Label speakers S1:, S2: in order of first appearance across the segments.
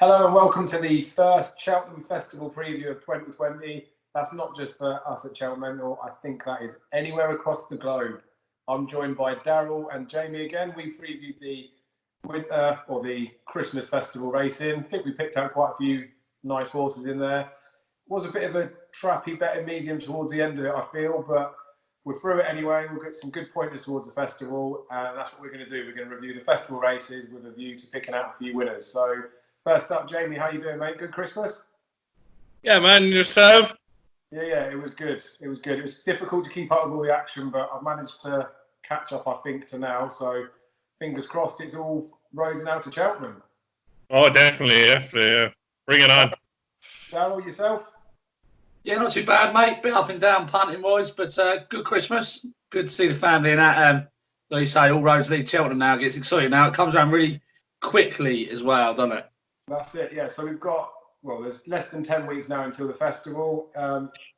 S1: Hello and welcome to the first Cheltenham Festival preview of 2020. That's not just for us at Cheltenham, I think that is anywhere across the globe. I'm joined by Daryl and Jamie again. We previewed the winter or the Christmas festival racing. I think we picked out quite a few nice horses in there. It was a bit of a trappy betting medium towards the end of it, I feel, but we're through it anyway. We'll get some good pointers towards the festival, and that's what we're going to do. We're going to review the festival races with a view to picking out a few winners. So first up, Jamie, how you doing, mate? Good Christmas?
S2: Yeah, man, yourself?
S1: Yeah, it was good. It was difficult to keep up with all the action, but I've managed to catch up, I think, to now. So fingers crossed it's all roads now to Cheltenham.
S2: Oh, definitely. Bring it on.
S1: Daryl, yourself?
S3: Yeah, not too bad, mate. Bit up and down punting-wise, but good Christmas. Good to see the family and that. Like you say, all roads lead to Cheltenham now. It gets exciting now. It comes around really quickly as well, doesn't it?
S1: That's it, yeah. So we've got, there's less than 10 weeks now until the festival.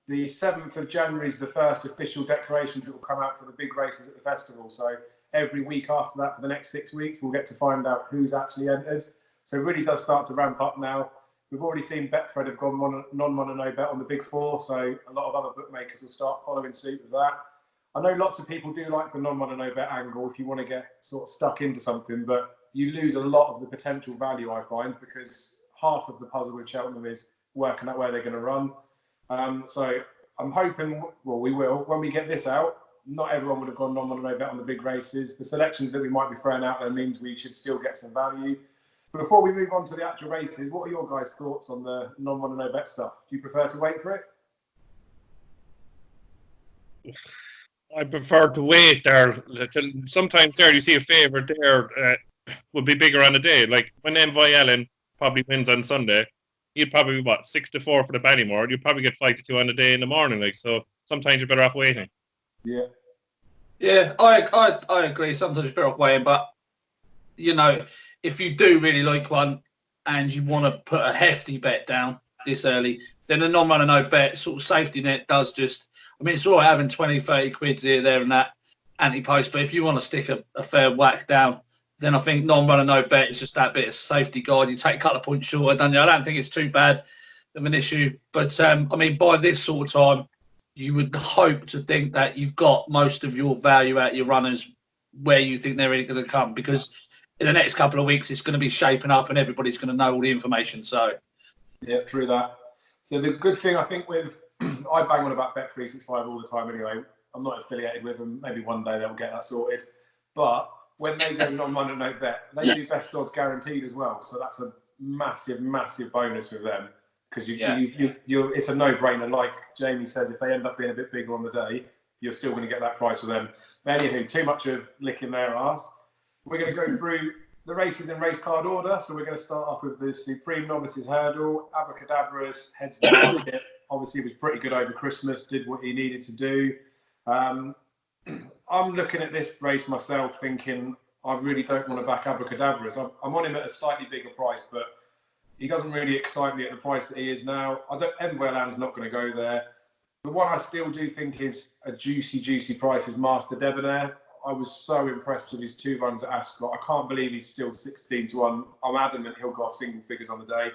S1: The 7th of January is the first official declarations that will come out for the big races at the festival. So every week after that, for the next 6 weeks, we'll get to find out who's actually entered. So it really does start to ramp up now. We've already seen Betfred have gone non-mono bet on the big four, so a lot of other bookmakers will start following suit with that. I know lots of people do like the non-mono bet angle if you want to get sort of stuck into something, but you lose a lot of the potential value, I find, because half of the puzzle with Cheltenham is working out where they're going to run. So I'm hoping, we will. When we get this out, not everyone would have gone non-mono bet on the big races. The selections that we might be throwing out there means we should still get some value. Before we move on to the actual races, what are your guys' thoughts on the non-mono bet stuff? Do you prefer to wait for it?
S2: I prefer to wait there. Sometimes there you see a favourite there would be bigger on the day. Like when Envoy Allen probably wins on Sunday, he'd probably be 6-4 for the Ballymore. You'd probably get 5-2 on the day in the morning. So sometimes you're better off waiting.
S3: Yeah, I agree. Sometimes you're better off waiting, but if you do really like one and you want to put a hefty bet down this early, then a non-runner no bet sort of safety net does just, it's all right having 20, 30 quids here, there and that anti-post, but if you want to stick a fair whack down, then I think non-runner no bet is just that bit of safety guide. You take a couple of points shorter, don't you? I don't think it's too bad of an issue, but by this sort of time, you would hope to think that you've got most of your value out of your runners where you think they're really going to come, because in the next couple of weeks, it's going to be shaping up and everybody's going to know all the information. So,
S1: yeah, true that. So the good thing I think with, I bang on about Bet365 all the time anyway. I'm not affiliated with them. Maybe one day they'll get that sorted. But when they go non-mono no bet, they do best odds guaranteed as well. So that's a massive, massive bonus with them, because it's a no-brainer. Like Jamie says, if they end up being a bit bigger on the day, you're still going to get that price with them. But anywho, too much of licking their arse. We're going to go through the races in race card order. So we're going to start off with the Supreme Novices Hurdle. Abracadabras heads to the market. Obviously, he was pretty good over Christmas, did what he needed to do. I'm looking at this race myself thinking, I really don't want to back Abracadabras. I'm on him at a slightly bigger price, but he doesn't really excite me at the price that he is now. Envoyland's not going to go there. The one I still do think is a juicy price is Master Debonair. I was so impressed with his 2 runs at Ascot. I can't believe he's still 16-1. I'm adamant he'll go off single figures on the day.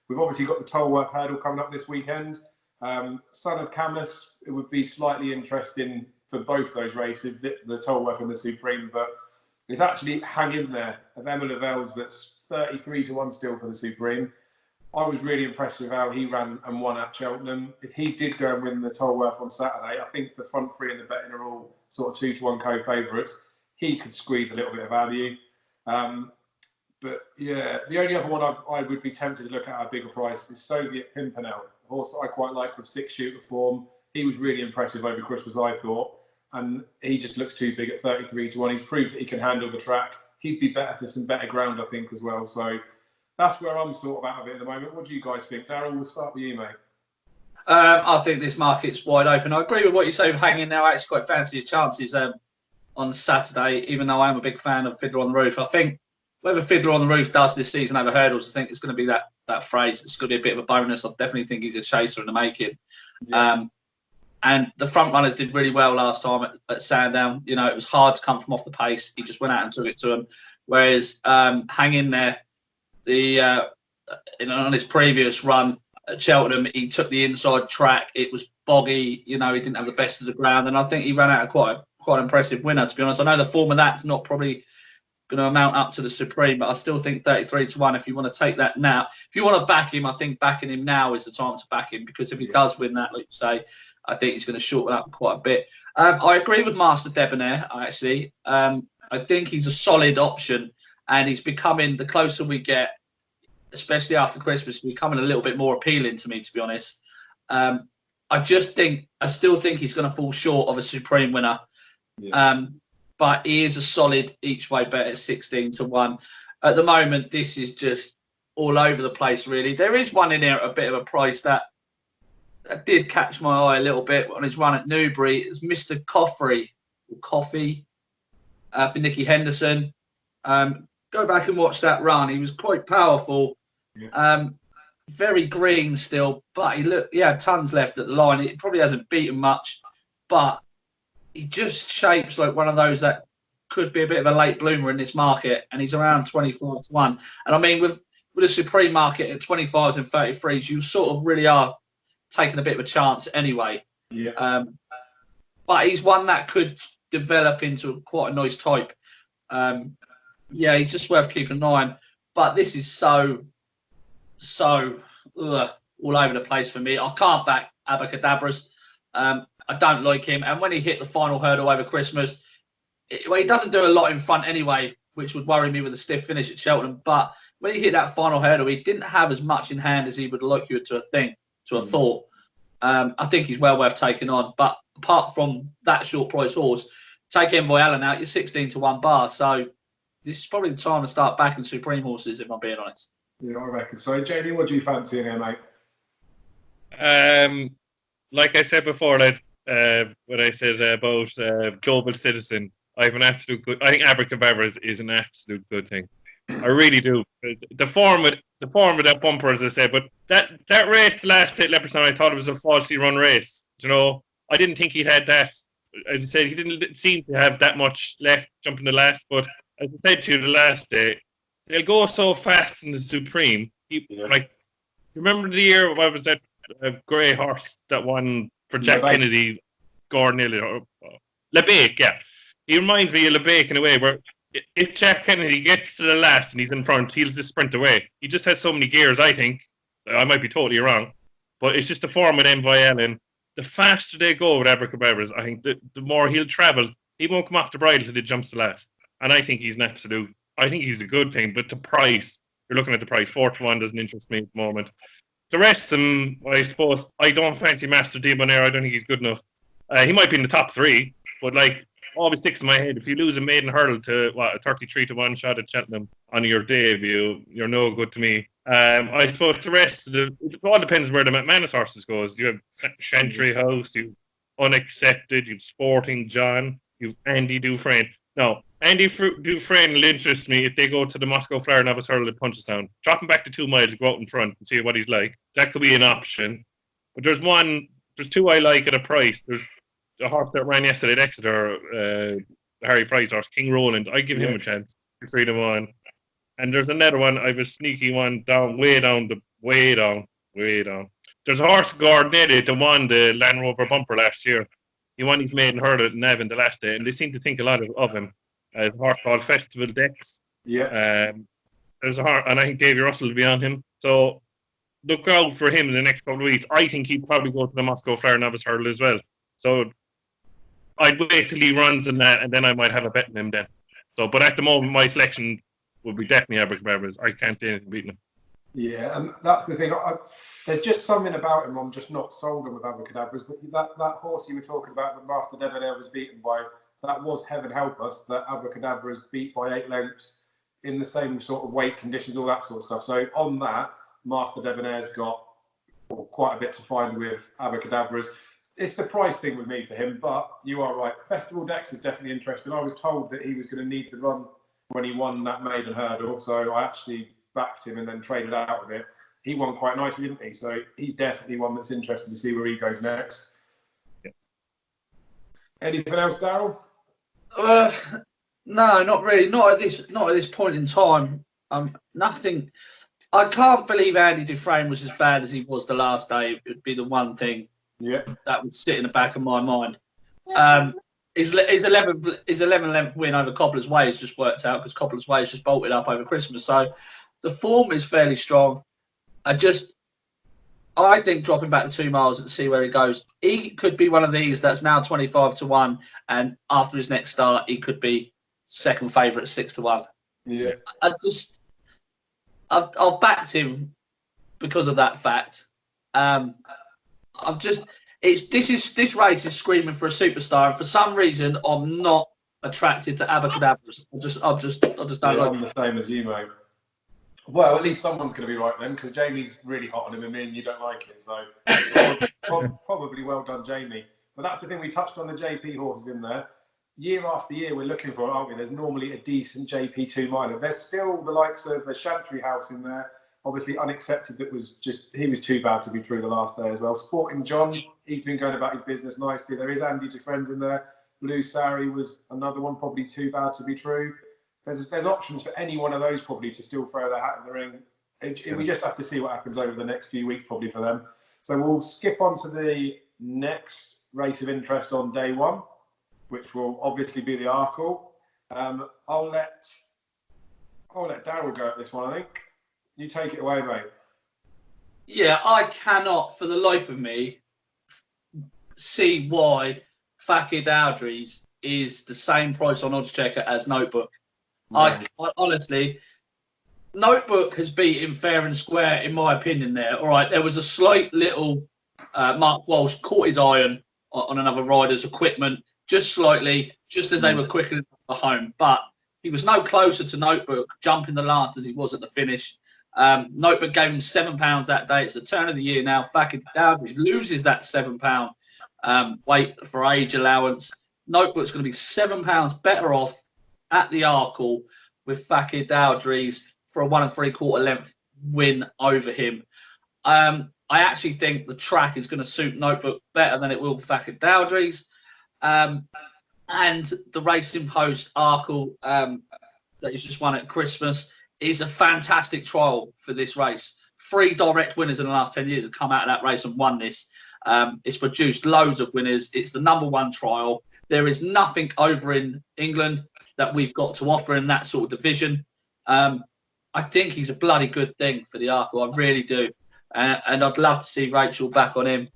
S1: We've obviously got the Tolworth Hurdle coming up this weekend. Son of Camus, it would be slightly interesting for both those races, the Tolworth and the Supreme, but it's actually hang in there of Emma Lavelles that's 33-1 still for the Supreme. I was really impressed with how he ran and won at Cheltenham. If he did go and win the Tolworth on Saturday, I think the front three in the betting are all sort of 2-1 co-favourites. He could squeeze a little bit of value. But yeah, the only other one I would be tempted to look at a bigger price is Soviet Pimpernel, a horse that I quite like with 6-shooter form. He was really impressive over Christmas, I thought, and he just looks too big at 33-1. He's proved that he can handle the track. He'd be better for some better ground, I think, as well. So that's where I'm sort of out of it at the moment. What do you guys think? Daryl, we'll start with you, mate.
S3: I think this market's wide open. I agree with what you say. Hanging now, I actually quite fancy his chances on Saturday, even though I am a big fan of Fiddler on the Roof. I think whatever Fiddler on the Roof does this season over hurdles, I think it's going to be that phrase. It's going to be a bit of a bonus. I definitely think he's a chaser in the making. Yeah. And the front runners did really well last time at Sandown. It was hard to come from off the pace. He just went out and took it to him. Whereas hang in there, the on his previous run at Cheltenham, he took the inside track. It was boggy. He didn't have the best of the ground, and I think he ran out of quite an impressive winner. To be honest, I know the form of that's not probably going to amount up to the Supreme, but I still think 33-1. If you want to take that now, if you want to back him, I think backing him now is the time to back him, because if he does win that, like you say, I think he's going to shorten up quite a bit. I agree with Master Debonair, actually. I think he's a solid option, and he's becoming, the closer we get, especially after Christmas, becoming a little bit more appealing to me, to be honest. I still think he's going to fall short of a Supreme winner. Yeah. But he is a solid each way bet at 16-1. At the moment, this is just all over the place, really. There is one in here at a bit of a price that did catch my eye a little bit on his run at Newbury. It's Mr. Coffey for Nicky Henderson. Go back and watch that run. He was quite powerful. Yeah. Very green still, but he had tons left at the line. It probably hasn't beaten much, but he just shapes like one of those that could be a bit of a late bloomer in this market, and he's around 24-1. And I mean, with a Supreme market at 25s and 33s, you sort of really are taking a bit of a chance anyway. Yeah. But he's one that could develop into quite a nice type. Yeah, he's just worth keeping an eye on. But this is so all over the place for me. I can't back Abacadabras. I don't like him. And when he hit the final hurdle over Christmas, he doesn't do a lot in front anyway, which would worry me with a stiff finish at Cheltenham. But when he hit that final hurdle, he didn't have as much in hand as he would like you to have thought. I think he's well worth taking on. But apart from that short price horse, take Envoy Allen out, you're 16-1 bar. So this is probably the time to start backing Supreme horses, if I'm being honest.
S1: Yeah, I reckon. So, Jamie, what do you fancy in here, mate?
S2: Like I said before, what I said about Global Citizen, I have an absolute good. I think Abracadabra is an absolute good thing. I really do. The form with that bumper, as I said, but that race, the last at Leopardstown, I thought it was a falsely run race. I didn't think he'd had that. As I said, he didn't seem to have that much left jumping the last. But as I said to you the last day, they'll go so fast in the Supreme. Remember the year what was that grey horse that won for Jack Kennedy, Gordon Elliott, LeBake, yeah. He reminds me of LeBake in a way where if Jack Kennedy gets to the last and he's in front, he'll just sprint away. He just has so many gears, I think. I might be totally wrong. But it's just the form with Envoy Allen. The faster they go with Abracadabras, I think the more he'll travel. He won't come off the bridle until he jumps the last. And I think he's an absolute... I think he's a good thing. But the price, you're looking at the price, 4-1 doesn't interest me at the moment. The rest of them, I suppose, I don't fancy Master Debonair. I don't think he's good enough. He might be in the top three, but always sticks in my head. If you lose a maiden hurdle to a 33-1 shot at Cheltenham on your debut, you're no good to me. I suppose the rest of it all depends where the McManus horses goes. You have Chantry House, you Unaccepted, you've Sporting John, you've Andy Dufresne. Now, Andy Dufresne will interest me if they go to the Moscow Flyer Novice Hurdle at Punchestown. Drop him back to 2 miles, go out in front and see what he's like. That could be an option. But there's two I like at a price. There's the horse that ran yesterday at Exeter, the Harry Price horse, King Roland. I give him a chance. 3-1. And there's another one. I have a sneaky one way down. There's a horse, Gordon Elliott, that won the Land Rover bumper last year. He won his maiden hurdle at Navan the last day, and they seem to think a lot of him. A horse called Festival Dex. Yeah. There's a horse, and I think Davy Russell will be on him. So look out for him in the next couple of weeks. I think he'll probably go to the Moscow Flyer Novice Hurdle as well. So I'd wait till he runs in that, and then I might have a bet on him then. So, but at the moment, my selection would be definitely Abracadabras. I can't do anything beating him.
S1: Yeah, and that's the thing. There's just something about him I'm just not sold on with Abracadabras. But that horse you were talking about that Master Debonair was beaten by, that was Heaven Help Us, that Abracadabras beat by 8 lengths in the same sort of weight conditions, all that sort of stuff. So on that, Master Debonair's got quite a bit to find with Abracadabras. It's the price thing with me for him, but you are right. Festival Dex is definitely interesting. I was told that he was going to need the run when he won that maiden hurdle, so I actually backed him and then traded out of it. He won quite nicely, didn't he? So he's definitely one that's interested to see where he goes next. Yeah. Anything else, Daryl?
S3: No, not really. Not at this point in time. Nothing. I can't believe Andy Dufresne was as bad as he was the last day. It would be the one thing that would sit in the back of my mind. His 11th win over Cobbler's Way has just worked out because Cobbler's Way has just bolted up over Christmas. So the form is fairly strong. I think dropping back to 2 miles and see where he goes. He could be one of these that's now 25-1, and after his next start, he could be second favourite at 6-1.
S1: Yeah.
S3: I've backed him because of that fact. This race is screaming for a superstar, and for some reason, I'm not attracted to Abacadabras. I just don't like.
S1: I'm the same as you, mate. Well, at least someone's going to be right then, because Jamie's really hot on him, and me and you don't like it. So probably well done, Jamie. But that's the thing, we touched on the JP horses in there. Year after year, we're looking for it, aren't we? There's normally a decent JP 2 miler. There's still the likes of the Chantry House in there. Obviously, Unaccepted, he was too bad to be true the last day as well. Sporting John, he's been going about his business nicely. There is Andy Dufresne in there. Blue Sari was another one, probably too bad to be true. There's options for any one of those probably to still throw their hat in the ring. We just have to see what happens over the next few weeks probably for them. So we'll skip on to the next race of interest on day one, which will obviously be the Arkell. I'll let Daryl go at this one, I think. You take it away, mate.
S3: Yeah, I cannot for the life of me see why Fakir Dowdries is the same price on Oddschecker as Notebook. I honestly, Notebook has beaten fair and square in my opinion there. All right, there was a slight little Mark Walsh caught his iron on another rider's equipment, just slightly, just as they were quicker for home. But he was no closer to Notebook jumping the last as he was at the finish. Notebook gave him £7 that day. It's the turn of the year now. Fakir Dowdries loses that £7 weight for age allowance. Notebook's going to be £7 better off at the Arkell with Fakir Dowdries for a 1 3/4 length win over him. I actually think the track is going to suit Notebook better than it will Fakir Dowdries. And the Racing Post Arkell that he's just won at Christmas is a fantastic trial for this race. 3 direct winners in the last 10 years have come out of that race and won this. It's produced loads of winners. It's the #1 trial. There is nothing over in England that we've got to offer in that sort of division. I think he's a bloody good thing for the Arkell. I really do. And I'd love to see Rachel back on him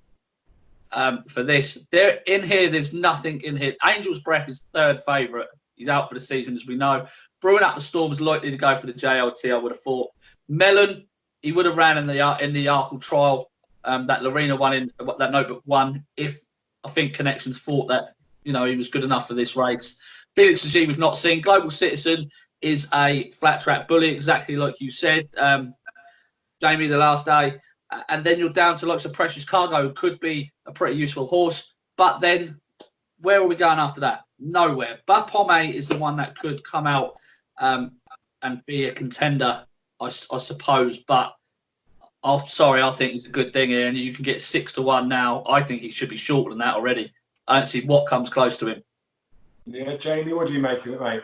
S3: for this. There's nothing in here. Angel's Breath is 3rd favourite. He's out for the season, as we know. Brewing Up the Storm is likely to go for the JLT, I would have thought. Mellon, he would have ran in the Arkell trial that Lorena won that Notebook won. If I think Connections thought that he was good enough for this race. Felix Leger we've not seen. Global Citizen is a flat track bully, exactly like you said, Jamie, the last day. And then you're down to lots of Precious Cargo, who could be a pretty useful horse. But then where are we going after that? Nowhere. But Pomme is the one that could come out and be a contender, I suppose. But I think it's a good thing here. And you can get 6-1 now. I think he should be shorter than that already. I don't see what comes close to him.
S1: Yeah, Jamie, what do you make of it, mate?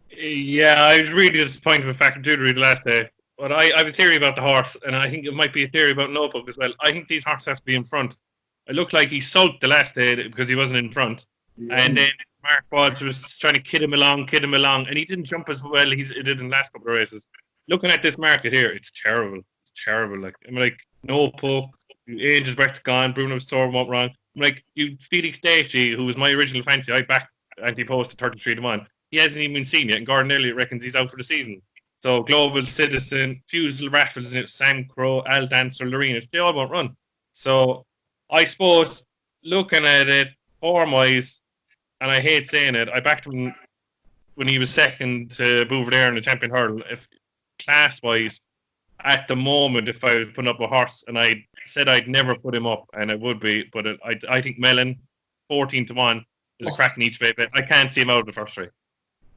S2: Yeah, I was really disappointed with Fakir Dowdries last day. But I have a theory about the horse, and I think it might be a theory about Notebook as well. I think these horses have to be in front. It looked like he sulked the last day because he wasn't in front. Yeah. And then Mark Walsh was trying to kid him along, and he didn't jump as well as he did in the last couple of races. Looking at this market here, it's terrible. It's terrible. Like Notebook, Angel's Breath's gone, Bruno Storm went wrong. Felix Dacey, who was my original fancy, I backed anti-post at 33-1. He hasn't even been seen yet, and Gordon Elliott reckons he's out for the season. So Global Citizen, Fusel Raffles, Sam Crow, Al Dancer, Lorena, they all won't run. So I suppose looking at it form-wise, and I hate saying it, I backed him when he was second to Bouvardere in the Champion Hurdle. If class-wise, at the moment, if I was putting up a horse, and I said I'd never put him up, and it would be, but I think Mellon, 14-1, is a cracking each way bet. I can't see him out of the first three.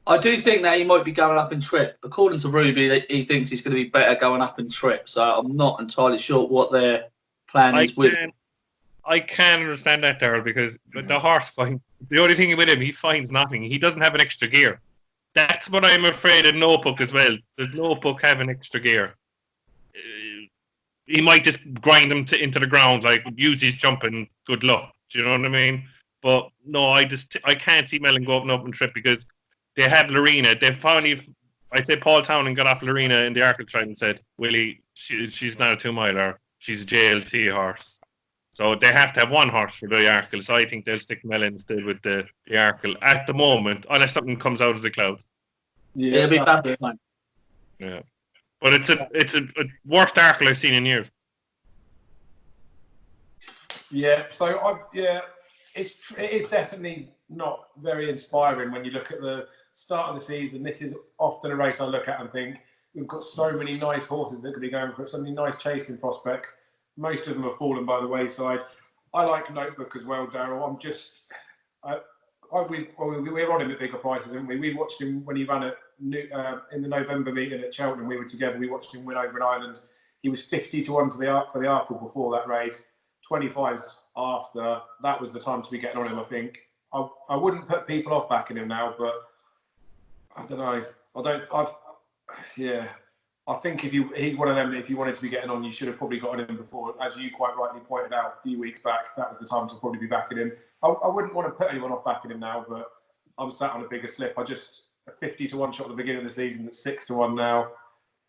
S3: I do think that he might be going up in trip. According to Ruby, he thinks he's going to be better going up in trip. So I'm not entirely sure what their plan is with him.
S2: I can understand that, Daryl, because the horse finds the only thing with him, he finds nothing. He doesn't have an extra gear. That's what I'm afraid of Notebook as well. Does Notebook have an extra gear? he might just grind them into the ground, like use his jumping. Good luck. Do you know what I mean? But no, I can't see Mellon go up an open trip because they had Lorena. They finally, I say Paul Townend got off Lorena in the Arkell trial and said, Willie, she's not a 2 miler. She's a JLT horse. So they have to have one horse for the Arkell. So I think they'll stick Mellon instead with the Arkell at the moment, unless something comes out of the clouds.
S3: Yeah, it'll be fun.
S2: Yeah, but it's a worst Arkell I've seen in years.
S1: Yeah, so it is definitely not very inspiring when you look at the start of the season. This is often a race I look at and think we've got so many nice horses that could be going for it, so many nice chasing prospects. Most of them have fallen by the wayside. I like Notebook as well, Daryl. We're on him at bigger prices, haven't we? We watched him when he ran at in the November meeting at Cheltenham. We were together. We watched him win over in Ireland. He was 50 to 1 for the Arkell before that race. 25s after. That was the time to be getting on him, I think. I wouldn't put people off backing him now, but I don't know. I think he's one of them that if you wanted to be getting on, you should have probably gotten him before. As you quite rightly pointed out a few weeks back, that was the time to probably be backing him. I wouldn't want to put anyone off backing him now, but I'm sat on a bigger slip. A 50 to 1 shot at the beginning of the season that's 6 to 1 now.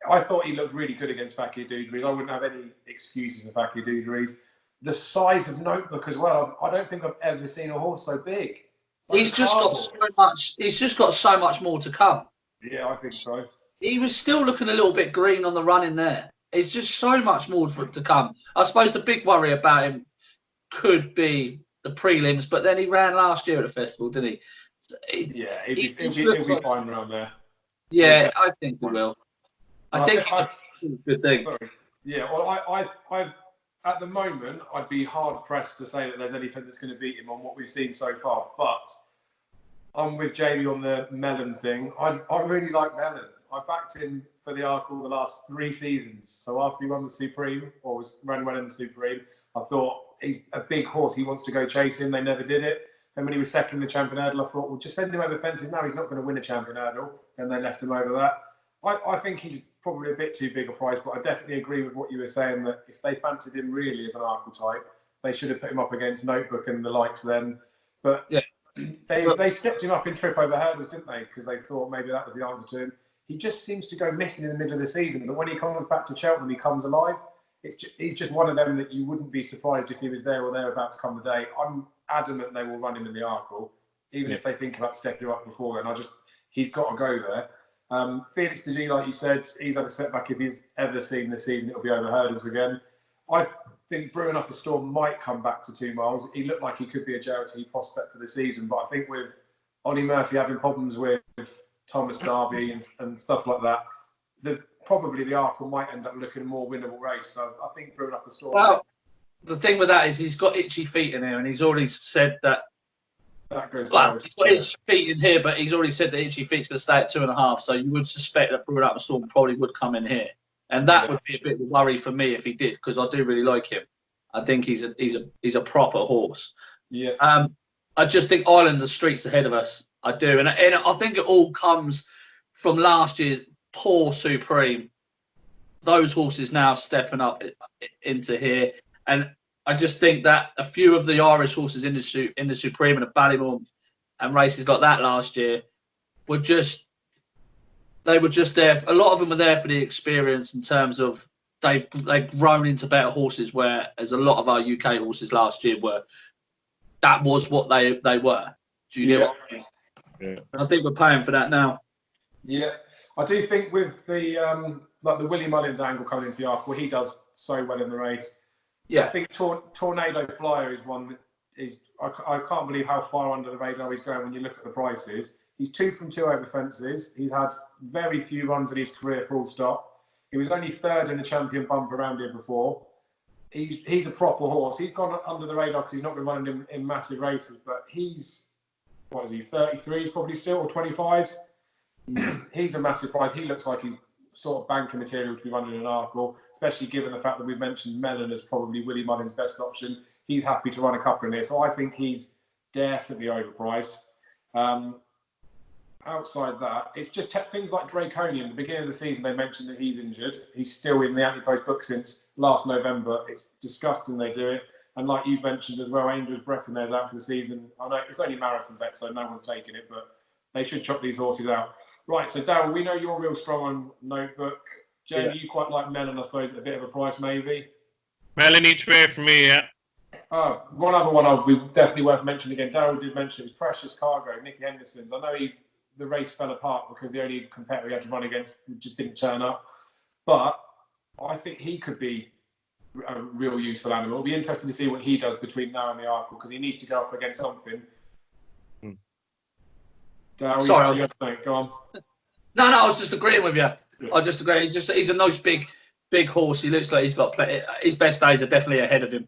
S1: I thought he looked really good against Fakir Doudrey. I wouldn't have any excuses for Fakir Doudrey. The size of Notebook as well. I don't think I've ever seen a horse so big.
S3: He's just got so much. He's just got so much more to come.
S1: Yeah, I think so.
S3: He was still looking a little bit green on the run in there. It's just so much more for it to come. I suppose the big worry about him could be the prelims, but then he ran last year at the festival, didn't he?
S1: Yeah, he'll be fine around there.
S3: Yeah, I think he will. I think it's a good thing.
S1: Sorry. Yeah, well, I've at the moment, I'd be hard pressed to say that there's anything that's going to beat him on what we've seen so far. But I'm with Jamie on the Mellon thing. I really like Mellon. I backed him for the Arkell the last 3 seasons. So after he won the Supreme, or ran well in the Supreme, I thought he's a big horse. He wants to go chasing. They never did it. And when he was second in the Champion Hurdle, I thought, well, just send him over fences now. He's not going to win a Champion Hurdle. And they left him over that. I think he's probably a bit too big a price, but I definitely agree with what you were saying that if they fancied him really as an Arkell type, they should have put him up against Notebook and the likes then. But yeah, they stepped him up in trip over hurdles, didn't they? Because they thought maybe that was the answer to him. He just seems to go missing in the middle of the season, but when he comes back to Cheltenham, he comes alive. He's just one of them that you wouldn't be surprised if he was there or thereabouts come the day. I'm adamant they will run him in the Arkell, even if they think about stepping him up before then. He's got to go there. Felix de G, like you said, he's had a setback. If he's ever seen this season, it'll be over hurdles again. I think Brewing Up a Storm might come back to 2 miles. He looked like he could be a JLT prospect for the season, but I think with Ollie Murphy having problems with Thomas Darby and stuff like that, probably the Arkell might end up looking a more winnable race. So I think Brewing Up a Storm.
S3: Well, the thing with that is he's got itchy feet in here, and he's already said that.
S1: Goes
S3: well, he's got itchy feet in here, but he's already said that itchy feet's going to stay at 2.5. So you would suspect that Brewing Up a Storm probably would come in here, and that would be a bit of a worry for me if he did, because I do really like him. I think he's a proper horse.
S1: Yeah.
S3: I just think Ireland the streets ahead of us. I do, and I think it all comes from last year's poor Supreme. Those horses now stepping up into here, and I just think that a few of the Irish horses in the Supreme and the Ballymore and races like that last year were just there. A lot of them were there for the experience in terms of they've grown into better horses, whereas a lot of our UK horses last year were. That was what they were. Do you get what I mean?
S2: Yeah.
S3: And I think we're paying for that now.
S1: Yeah, I do think with the like the Willie Mullins angle coming into the Arkell, he does so well in the race.
S3: Yeah,
S1: I think Tornado Flyer is one that is. I can't believe how far under the radar he's going when you look at the prices. He's 2 from 2 over fences. He's had very few runs in his career, full stop. He was only 3rd in the Champion Bump around here before. He's a proper horse. He's gone under the radar because he's not been running in massive races. But he's, what is he, 33s probably still, or 25s? He's a massive prize. He looks like he's sort of banker material to be running an Arkell, especially given the fact that we've mentioned Mellon as probably Willie Mullins' best option. He's happy to run a couple in here. So I think he's definitely overpriced. outside that, it's just things like Draconian. At the beginning of the season, they mentioned that he's injured. He's still in the anti-post book since last November. It's disgusting they do it. And like you mentioned as well, Angel's Breath in there's out for the season. I know it's only a marathon bet, so no one's taking it, but they should chop these horses out. Right, so Daryl, we know you're real strong on Notebook. Jamie, you quite like Melon, I suppose, at a bit of a price maybe.
S2: Melon each way for me, yeah.
S1: One other one I'll be definitely worth mentioning again. Daryl did mention it was Precious Cargo, Nicky Henderson's. I know the race fell apart because the only competitor he had to run against just didn't turn up. But I think he could be a real useful animal. It'll be interesting to see what he does between now and the Arkell because he needs to go up against something. Daryl,
S3: Sorry,
S1: go on.
S3: No, I was just agreeing with you. I just agree. He's a nice big horse. He looks like he's got plenty. His best days are definitely ahead of him,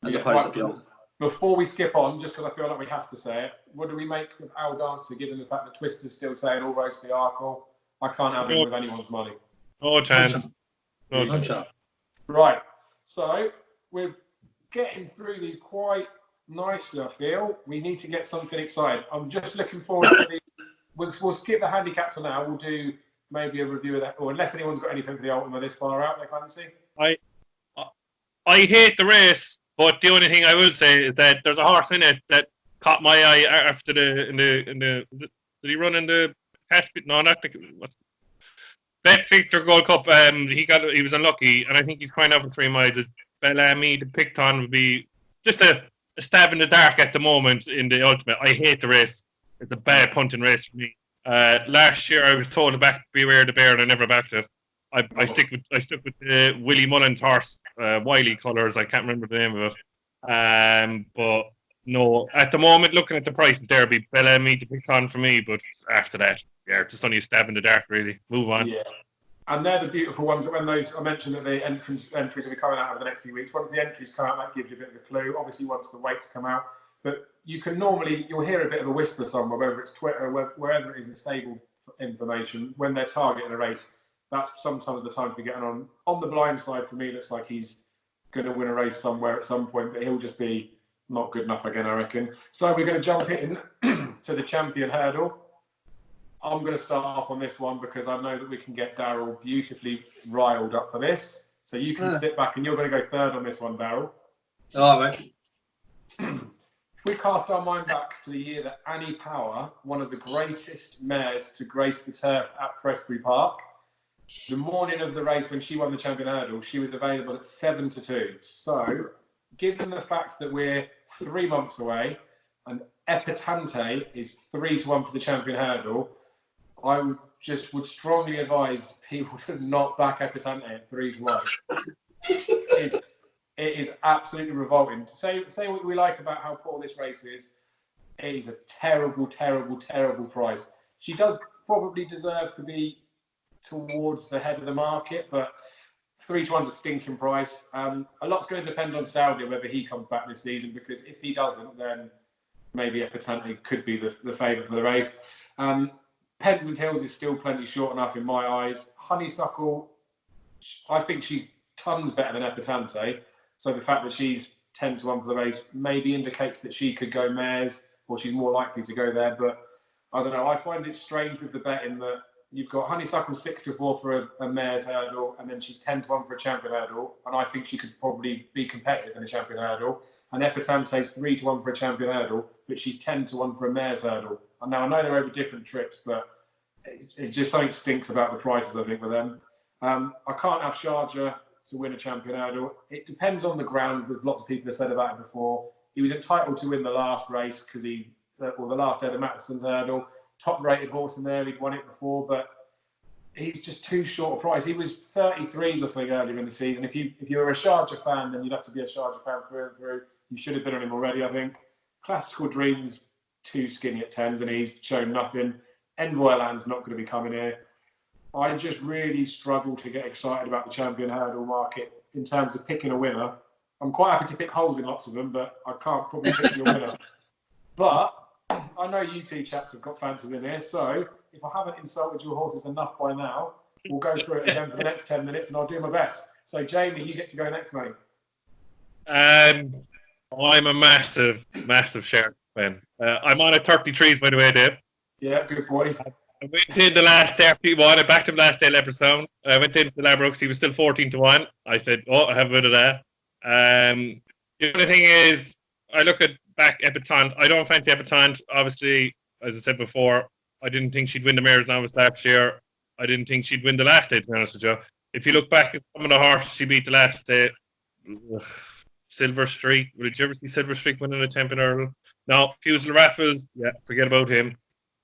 S3: as opposed to beyond.
S1: Before we skip on, just because I feel like we have to say it, what do we make of Al Dancer, given the fact that Twister's still saying all roads to the Arkell? I can't have him with anyone's money.
S2: No chance.
S3: No chance.
S1: Right. So we're getting through these quite nicely, I feel. We need to get something exciting. I'm just looking forward to the... We'll skip the handicaps for now. We'll do maybe a review of that, or unless anyone's got anything for the Ultima this far out, they fancy.
S2: I hate the race, but the only thing I will say is that there's a horse in it that caught my eye after did he run in the Caspian? No, not the Bet Victor Gold Cup. He was unlucky, and I think he's crying out for 3 miles. Is Bellamy the picked on would be just a stab in the dark at the moment in the Ultimate. I hate the race. It's a bad punting race for me. Last year I was told to back Beware the Bear, and I never backed it. I stuck with the Willie Mullins horse, Wiley colours. I can't remember the name of it. But no, at the moment, looking at the price, there'll be Bellamy to pick on for me. But after that, yeah, it's just only a stab in the dark, really. Move on.
S1: Yeah, and they're the beautiful ones. That when those I mentioned that the entries will be coming out over the next few weeks. Once the entries come out, that gives you a bit of a clue. Obviously, once the weights come out, but you can you'll hear a bit of a whisper somewhere, whether it's Twitter, wherever it is in stable information, when they're targeting a race. That's sometimes the time to be getting on the blind side. For me, looks like he's going to win a race somewhere at some point, but he'll just be not good enough again, I reckon. So we're going to jump in to the champion hurdle. I'm going to start off on this one because I know that we can get Daryl beautifully riled up for this. So you can sit back and you're going to go third on this one, Daryl.
S3: All right.
S1: If we cast our mind back to the year that Annie Power, one of the greatest mares to grace the turf at Presbury Park, the morning of the race when she won the champion hurdle, she was available at 7-2. So, given the fact that we're 3 months away and Epatante is 3-1 for the champion hurdle, I would strongly advise people to not back Epatante at 3-1. It is absolutely revolting. To say what we like about how poor this race is, it is a terrible, terrible, terrible price. She does probably deserve to be towards the head of the market, but 3-1's a stinking price. A lot's going to depend on Saudi whether he comes back this season, because if he doesn't, then maybe Epatante could be the favourite for the race. Pentland Hills is still plenty short enough in my eyes. Honeysuckle, I think she's tons better than Epatante, so the fact that she's 10-1 for the race maybe indicates that she could go mares, or she's more likely to go there. But I don't know, I find it strange with the betting that you've got Honeysuckle 6-4 for a mare's hurdle, and then she's 10-1 for a champion hurdle, and I think she could probably be competitive in a champion hurdle. And Epatante's 3-1 for a champion hurdle, but she's 10-1 for a mare's hurdle. And now I know they're over different trips, but it just something stinks about the prices, I think, with them. I can't have Sharjah to win a champion hurdle. It depends on the ground. There's lots of people have said about it before. He was entitled to win the last race because the last Eddie Mattison's hurdle. Top-rated horse in there, he'd won it before, but he's just too short a price. He was 33s or something earlier in the season. If you were a Sharjah fan, then you'd have to be a Sharjah fan through and through. You should have been on him already, I think. Classical Dreams, too skinny at 10s, and he's shown nothing. Envoy Land's not going to be coming here. I just really struggle to get excited about the champion hurdle market in terms of picking a winner. I'm quite happy to pick holes in lots of them, but I can't probably pick your winner. But I know you two chaps have got fancies in here, so if I haven't insulted your horses enough by now, we'll go through it again for the next 10 minutes and I'll do my best. So, Jamie, you get to go next, mate.
S2: I'm a massive Shark fan. I'm on at 33s, by the way, Dave.
S1: Yeah, good boy.
S2: I went in the last day after he won. I backed him last day, Leopardstown. I went into the Labrooks. He was still 14-1. I said, "Oh, I have a bit of that." The only thing is, I look at back Epatante. I don't fancy Epatante. Obviously, as I said before, I didn't think she'd win the Mayor's Novice last year. I didn't think she'd win the last day, to be honest with you. If you look back at some of the horses she beat the last day, Silver Streak. Did you ever see Silver Streak winning a champion hurdle? No. Fusel Raffle, yeah, forget about him.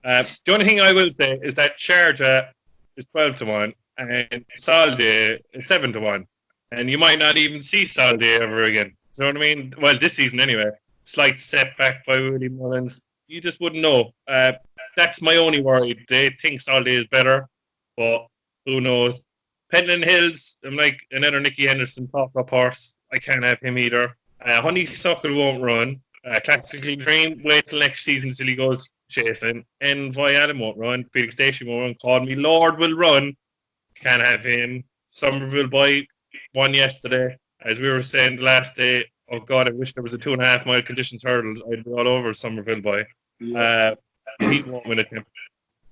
S2: The only thing I will say is that Sharjah is 12-1 and Salde is 7-1. And you might not even see Salde ever again. You know what I mean? Well, this season anyway. Slight setback by Willie Mullins. You just wouldn't know. That's my only worry. They think Salde is better, but who knows? Pentland Hills, I'm like another Nicky Henderson pop-up horse. I can't have him either. Honeysuckle won't run. Classical Dream, wait till next season until he goes chasing. And Voyallen won't run. Felix Station won't run. Call Me Lord will run. Can't have him. Somerville Boy won yesterday. As we were saying the last day, oh God, I wish there was a 2.5 mile conditions hurdles. I'd be all over Somerville Boy.
S1: Yeah.
S2: He won't win a championship.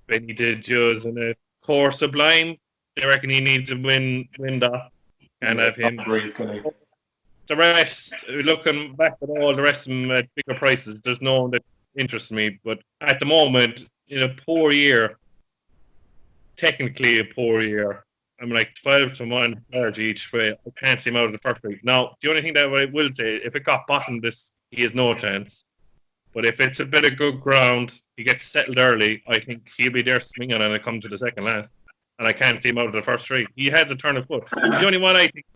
S2: Benny did just in a Core Sublime. They reckon he needs to win that. Can't have him.
S1: Breathe, can he?
S2: The rest, looking back at all the rest of them at bigger prices, there's no one that interests me. But at the moment, in a poor year, technically a poor year, I'm like 12-1 charge each way. I can't see him out of the first week. Now, the only thing that I will say, if it got bottomed, he has no chance. But if it's a bit of good ground, he gets settled early, I think he'll be there swinging and it come to the second last. And I can't see him out of the first three. He has a turn of foot. He's the only one I think,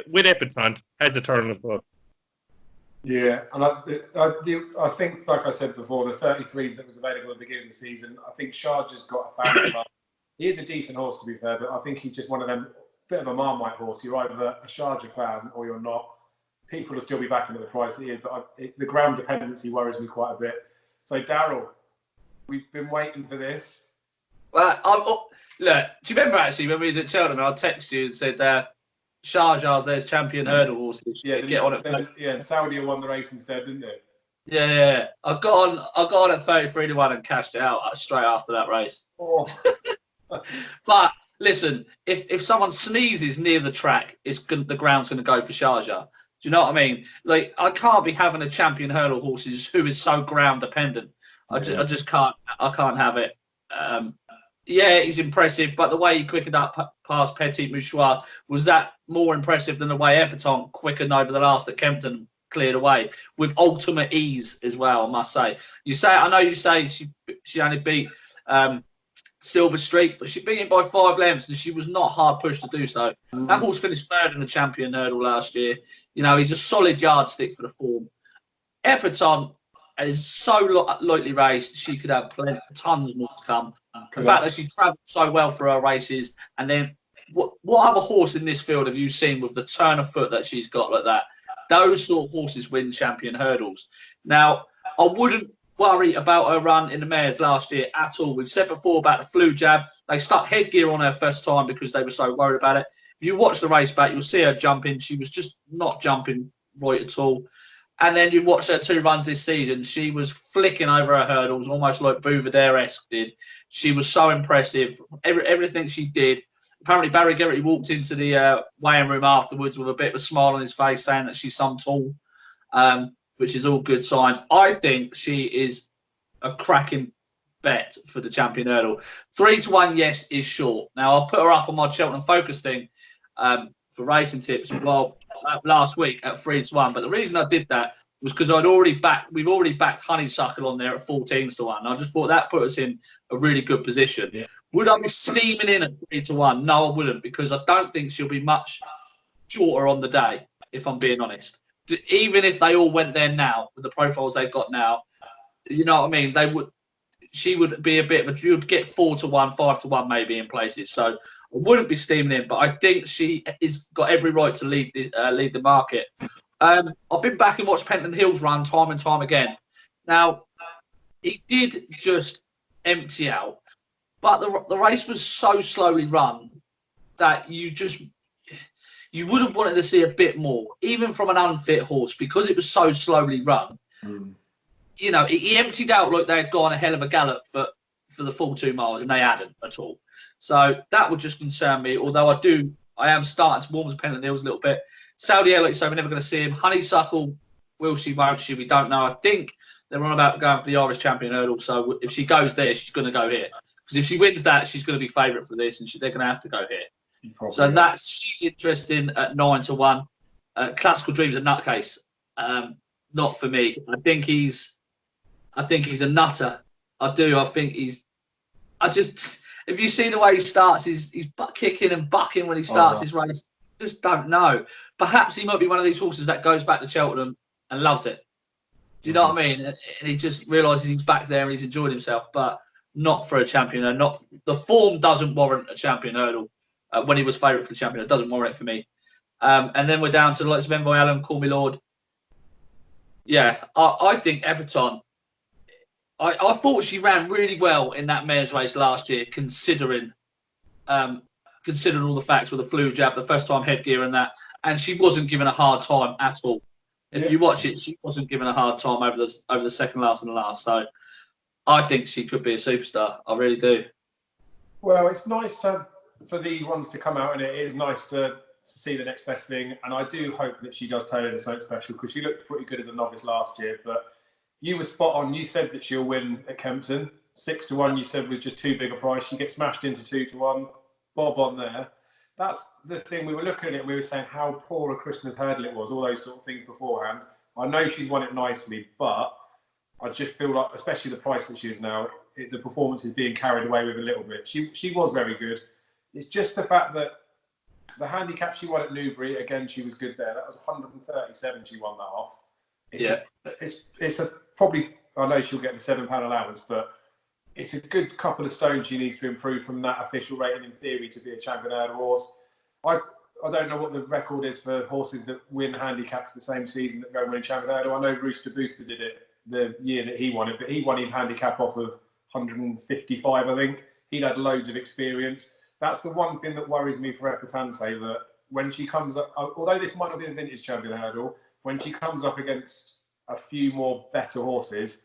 S2: with Epatante, has a turn of foot.
S1: Yeah, and I think, like I said before, the 33s that was available at the beginning of the season, I think Sharjah's got a fan club. He is a decent horse, to be fair, but I think he's just one of them, bit of a Marmite horse. You're either a Sharjah fan or you're not. People will still be backing at the price that he is, but the ground dependency worries me quite a bit. So, Daryl, we've been waiting for this.
S3: Well, look, do you remember actually when we was at Cheltenham, I texted you and said, Sharjah's there's champion hurdle horses.
S1: Yeah,
S3: get on it.
S1: Yeah, Saudi won the race instead, didn't it?
S3: Yeah. I got on at 33-1 and cashed it out straight after that race.
S1: Oh.
S3: But listen, if someone sneezes near the track, the ground's going to go for Sharjah. Do you know what I mean? Like, I can't be having a champion hurdle horses who is so ground dependent. I just can't. I can't have it. Yeah, he's impressive, but the way he quickened up past Petit Mouchoir, was that more impressive than the way Epatante quickened over the last at Kempton, cleared away with ultimate ease as well, I must say. I know you say she only beat Silver Streak, but she beat him by 5 lengths and she was not hard pushed to do so. That horse finished third in the champion hurdle last year. You know, he's a solid yardstick for the form. Epatante is so lightly raced, she could have tons more to come. The fact that she travelled so well for her races, and then what other horse in this field have you seen with the turn of foot that she's got like that? Those sort of horses win champion hurdles. Now, I wouldn't worry about her run in the mares last year at all. We've said before about the flu jab. They stuck headgear on her first time because they were so worried about it. If you watch the race back, you'll see her jumping. She was just not jumping right at all. And then you watch her 2 runs this season. She was flicking over her hurdles, almost like Bouvardere-esque did. She was so impressive. Everything she did. Apparently, Barry Geraghty walked into the weighing room afterwards with a bit of a smile on his face, saying that she's some tall, which is all good signs. I think she is a cracking bet for the champion hurdle. 3-1, yes, is short. Now, I'll put her up on my Cheltenham Focus thing for racing tips last week at 3-1. But the reason I did that was because we've already backed Honeysuckle on there at 14-1. I just thought that put us in a really good position. Yeah. Would I be steaming in at 3-1? No, I wouldn't, because I don't think she'll be much shorter on the day, if I'm being honest. Even if they all went there now with the profiles they've got now, you know what I mean? She would be a bit of you'd get 4-1, 5-1 maybe in places. So I wouldn't be steaming in, but I think she is got every right to lead the market. I've been back and watched Pentland Hills run time and time again. Now, he did just empty out, but the race was so slowly run that you would have wanted to see a bit more, even from an unfit horse, because it was so slowly run. You know, he emptied out like they had gone a hell of a gallop for for the full 2 miles, and they hadn't at all. So that would just concern me. Although I am starting to warm to Pendant Hills a little bit. Saudi Air, like you say, we're never going to see him. Honeysuckle, will she, won't she? We don't know. I think they're on about going for the Irish Champion Hurdle. So if she goes there, she's going to go here. Because if she wins that, she's going to be favourite for this, and they're going to have to go here. So she's interesting at 9 to 1. Classical Dream's a nutcase. Not for me. I think he's a nutter. I do. I think if you see the way he starts, he's butt kicking and bucking when he starts his race. Just don't know. Perhaps he might be one of these horses that goes back to Cheltenham and loves it. Do you know what I mean? And he just realises he's back there and he's enjoyed himself, but not for a champion. Not the form doesn't warrant a champion hurdle. When he was favourite for the champion, it doesn't warrant it for me. And then we're down to the likes of Envoy Allen, Call Me Lord. Yeah, I think Epatante. I thought she ran really well in that mare's race last year, considering all the facts with the flu jab, the first time headgear and that, and she wasn't given a hard time at all. If you watch it, she wasn't given a hard time over the second last and the last. So I think she could be a superstar. I really do.
S1: Well, it's nice for these ones to come out, and it is nice to see the next best thing. And I do hope that she does turn into something special, because she looked pretty good as a novice last year. But you were spot on. You said that she'll win at Kempton. 6 to 1, you said, was just too big a price. She gets smashed into 2 to 1. Bob on there. That's the thing. We were looking at it and we were saying how poor a Christmas hurdle it was, all those sort of things beforehand. I know she's won it nicely, but I just feel like, especially the price that she is now, the performance is being carried away with a little bit. She was very good. It's just the fact that the handicap she won at Newbury, again, she was good there. That was 137 she won that off. It's probably, I know she'll get the £7 allowance, but it's a good couple of stones she needs to improve from that official rating in theory to be a champion hurdle horse. I don't know what the record is for horses that win handicaps the same season that go and win a champion hurdle. I know Rooster Booster did it the year that he won it, but he won his handicap off of 155, I think. He'd had loads of experience. That's the one thing that worries me for Epatante, that when she comes up, although this might not be a vintage champion hurdle, when she comes up against a few more better horses,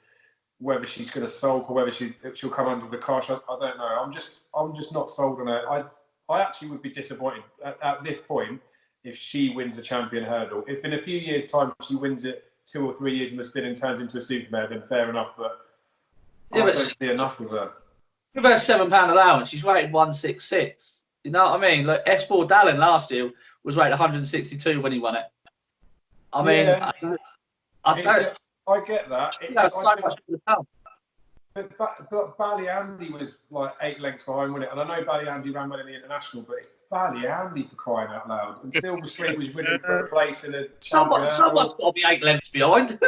S1: whether she's going to sulk or whether she'll come under the cosh, I don't know. I'm just not sold on her. I actually would be disappointed at this point if she wins a champion hurdle. If in a few years' time she wins it 2 or 3 years in the spin and turns into a super mare, then fair enough. But I don't see enough of her.
S3: Give her a £7 allowance. She's rated 166. You know what I mean? Like Esport Dallin last year was rated 162 when he won it. I mean, I
S1: get that. But Bally Andy was like 8 lengths behind, wasn't it? And I know Bally Andy ran well in the international, but it's Bally Andy for crying out loud. And Silver Street was winning for a place in a.
S3: Someone's got to be 8 lengths behind.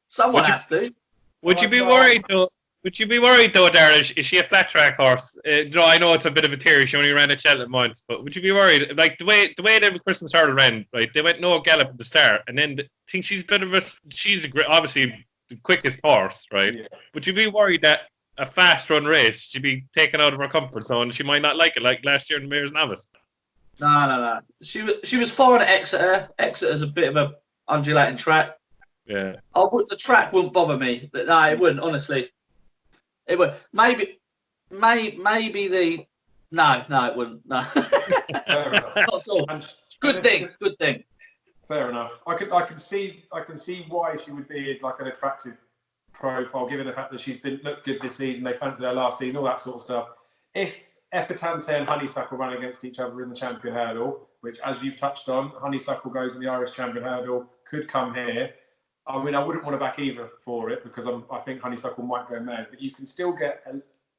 S3: Someone has to.
S2: Would you be worried though? Would you be worried though, Daryl? Is she a flat track horse? I know it's a bit of a theory. She only ran at Cheltenham once, but would you be worried? Like the way the Christmas hurdle ran, right? They went no gallop at the start, and then I think she's obviously the quickest horse, right? Yeah. Would you be worried that a fast run race she'd be taken out of her comfort zone? She might not like it, like last year in the Mayor's Novice.
S3: No. She was fine at Exeter. Exeter's a bit of a undulating track.
S2: Yeah.
S3: The track wouldn't bother me. No, it wouldn't. Honestly. It would maybe the no, it wouldn't. No, not at all. Good thing.
S1: Fair enough. I can see why she would be like an attractive profile, given the fact that she's looked good this season. They fancied her last season, all that sort of stuff. If Epatante and Honeysuckle run against each other in the champion hurdle, which, as you've touched on, Honeysuckle goes in the Irish champion hurdle, could come here. I mean, I wouldn't want to back either for it, because I think Honeysuckle might go mares, but you can still get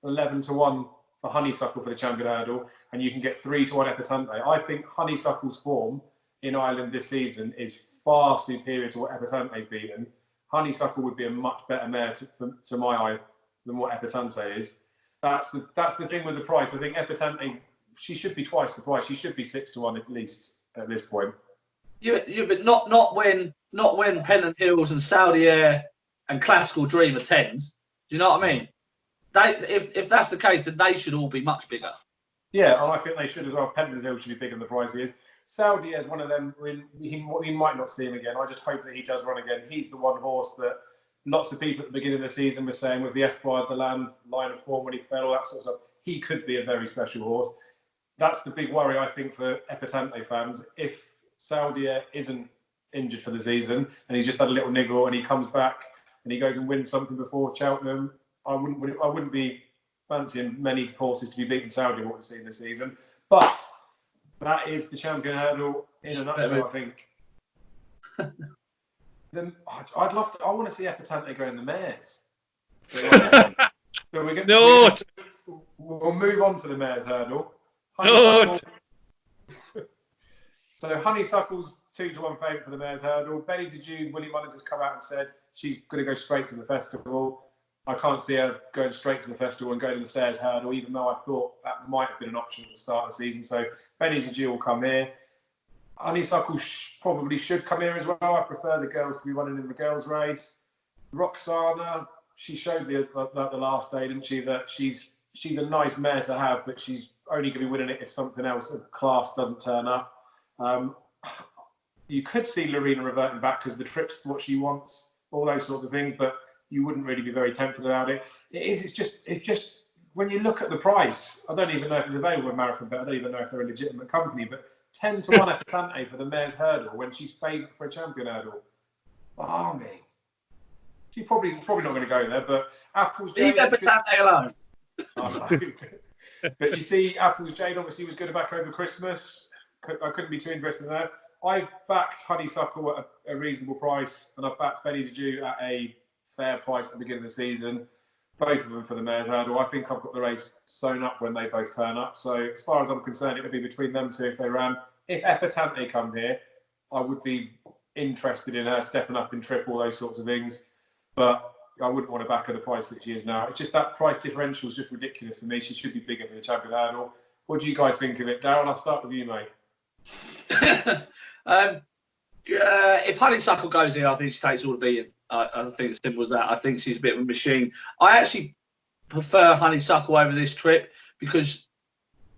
S1: 11 to 1 for Honeysuckle for the champion hurdle, and you can get 3 to 1 Epatante. I think Honeysuckle's form in Ireland this season is far superior to what Epatante's beaten. Honeysuckle would be a much better mare to my eye than what Epatante is. That's the thing with the price. I think Epatante, she should be twice the price. She should be 6 to 1 at least at this point.
S3: Yeah, but not when Pendant Hills and Saudi Air and Classical Dream are 10s. Do you know what I mean? If that's the case, then they should all be much bigger.
S1: Yeah, and I think they should as well. Pendant Hills should be bigger than the price he is. Saudi Air is one of them. We might not see him again. I just hope that he does run again. He's the one horse that lots of people at the beginning of the season were saying with the Espoir de Land line of form when he fell, all that sort of stuff, he could be a very special horse. That's the big worry, I think, for Epatante fans. If Saudia isn't injured for the season and he's just had a little niggle and he comes back and he goes and wins something before Cheltenham, I wouldn't be fancying many horses to be beating Saudia what we've seen this season. But that is the champion hurdle in a nutshell, I think. Then I want to see Epatante go in the mares. So we'll move on to the mares hurdle. So Honeysuckle's 2-1 favourite for the mares hurdle. Benny DeJune, Willie Mullins has come out and said she's going to go straight to the festival. I can't see her going straight to the festival and going to the stairs hurdle, even though I thought that might have been an option at the start of the season. So Benny DeJune will come here. Honeysuckle probably should come here as well. I prefer the girls to be running in the girls' race. Roxana, she showed the last day, didn't she, that she's a nice mare to have, but she's only going to be winning it if something else of class doesn't turn up. You could see Lorena reverting back because the trip's what she wants, all those sorts of things, but you wouldn't really be very tempted about it. It's just when you look at the price, I don't even know if it's available in Marathon Bet. I don't even know if they're a legitimate company, but 10-1 Epatante for the mare's hurdle when she's favourite for a champion hurdle. Barmy. She's probably not going to go there, but Apple's Jane...
S3: Leave Epatante alone.
S1: But you see, Apple's Jane obviously was good back over Christmas. I couldn't be too interested in that. I've backed Honeysuckle at a reasonable price, and I've backed Benny DeJue at a fair price at the beginning of the season. Both of them for the mare's hurdle. I think I've got the race sewn up when they both turn up. So as far as I'm concerned, it would be between them two if they ran. If Epatante come here, I would be interested in her stepping up in trip, all those sorts of things. But I wouldn't want to back her the price that she is now. It's just that price differential is just ridiculous for me. She should be bigger for the champion hurdle. What do you guys think of it? Daryl, I'll start with you, mate.
S3: If Honeysuckle goes here, I think she takes all the beating. I think it's simple as that. I think she's a bit of a machine. I actually prefer Honeysuckle over this trip because,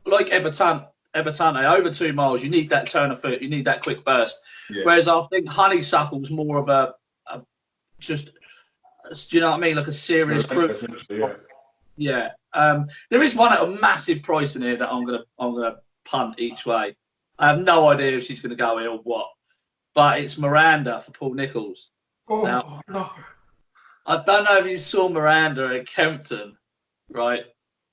S3: like Epatante, over 2 miles, you need that turn of foot, you need that quick burst. Yeah. Whereas I think Honeysuckle's more of a just, do you know what I mean? Like a serious cruise. Yeah. There is one at a massive price in here that I'm gonna punt each way. I have no idea if she's gonna go here or what, but it's Miranda for Paul Nicholls.
S1: Oh now, no!
S3: I don't know if you saw Miranda at Kempton, right?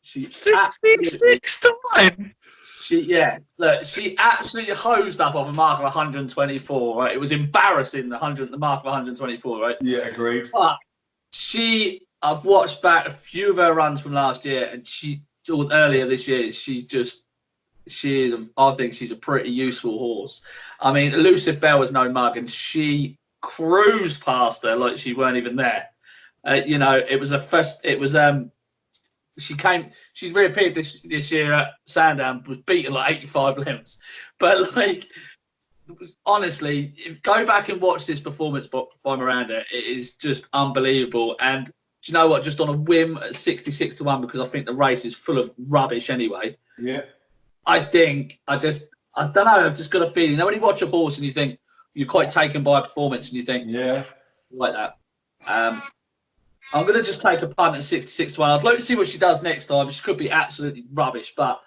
S3: She
S2: 66 to 1.
S3: She absolutely hosed up off a mark of 124. Right, it was embarrassing. The mark of 124. Right.
S1: Yeah, agreed.
S3: But I've watched back a few of her runs from last year, and earlier this year, I think she's a pretty useful horse. I mean, Elusive Bell was no mug, and she cruised past her like she weren't even there. She reappeared this year at Sandown, was beaten like 85 lengths. But honestly, go back and watch this performance by Miranda. It is just unbelievable. And do you know what? Just on a whim at 66 to 1, because I think the race is full of rubbish anyway.
S1: Yeah.
S3: I don't know. I've just got a feeling. When you watch a horse and you think you're quite taken by a performance, and you think,
S1: yeah,
S3: like that. I'm going to just take a punt at 66 to 1. I'd like to see what she does next time. She could be absolutely rubbish, but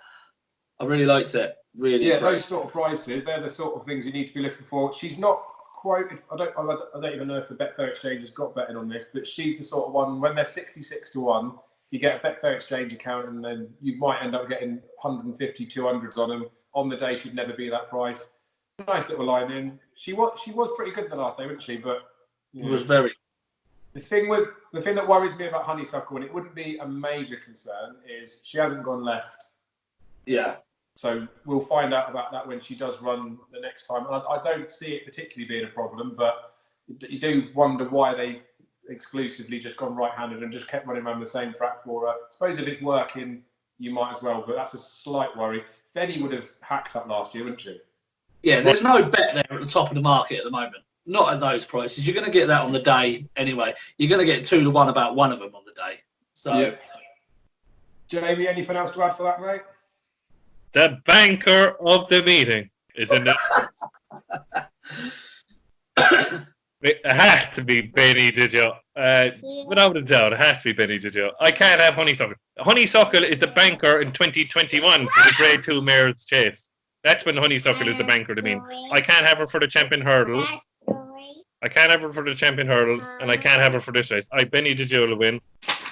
S3: I really liked it. Really.
S1: Yeah, those sort of prices, they're the sort of things you need to be looking for. She's not quoted. I don't even know if the Betfair Exchange has got betting on this, but she's the sort of one when they're 66 to 1. You get a Betfair Exchange account, and then you might end up getting 150, 200s on them. On the day, she'd never be that price. Nice little line in. She was pretty good the last day, wasn't she? But
S3: it was very.
S1: The thing that worries me about Honeysuckle, and it wouldn't be a major concern, is she hasn't gone left.
S3: Yeah.
S1: So we'll find out about that when she does run the next time. And I don't see it particularly being a problem, but you do wonder why they exclusively just gone right-handed and just kept running around the same track for her. I suppose if it's working, you might as well, but that's a slight worry. Benny would have hacked up last year, wouldn't she?
S3: Yeah, there's no bet there at the top of the market at the moment. Not at those prices. You're going to get that on the day anyway. You're going to get 2 to 1 about one of them on the day. So,
S1: yeah. Jamie, anything else to add for that, mate?
S2: The banker of the meeting is in there. It has to be Benny Didio. Without a doubt, it has to be Benny Didio. I can't have Honeysuckle. Honeysuckle is the banker in 2021 for the Grade 2 Mayor's Chase. That's when Honeysuckle is the banker to me. I can't have her for the Champion Hurdle. I can't have her for the Champion Hurdle, and I can't have her for this race. Benny Didio will win.